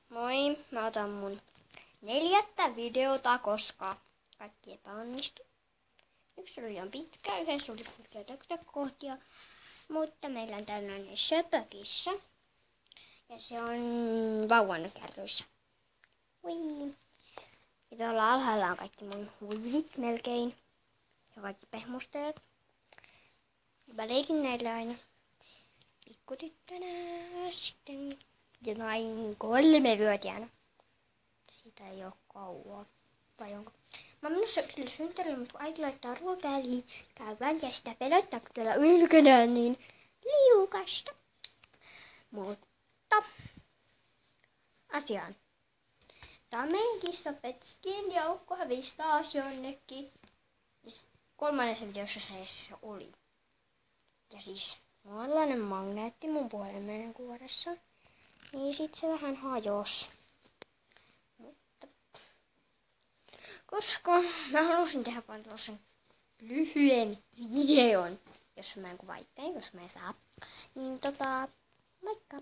Moi, mä otan mun 4. videota, koska kaikki epäonnistui. Yksi oli liian pitkä, yhdessä oli pitkiä kohtia, mutta meillä on tällainen söpökissa. Ja se on vauvan kärryissä. Hui. Ja tuolla alhaalla on kaikki mun huivit melkein. Ja kaikki pehmusteet. Mä leikin näillä aina pikkutyttönä sitten jotain 3-vuotiaana. Siitä ei oo kauaa. Vai onko? Mä oon menossa yksille synttärille, mutta kun äiti laittaa ruokaa käydään ja sitä pelottaa, kun tuolla ulkona on niin liukasta. Mutta asiaan. Tää on meidän kissa Petskin ja Ukko hävisi taas jonnekin. Siis 3. videossa se oli. Ja siis mulla on tällainen magneetti mun puhelimen kuoressa. Niin sit se vähän hajosi. Mutta koska mä halusin tehdä vaan tuollaisen lyhyen videon, jos mä en kuvaa itseäni, koska mä en saa. Niin moikka!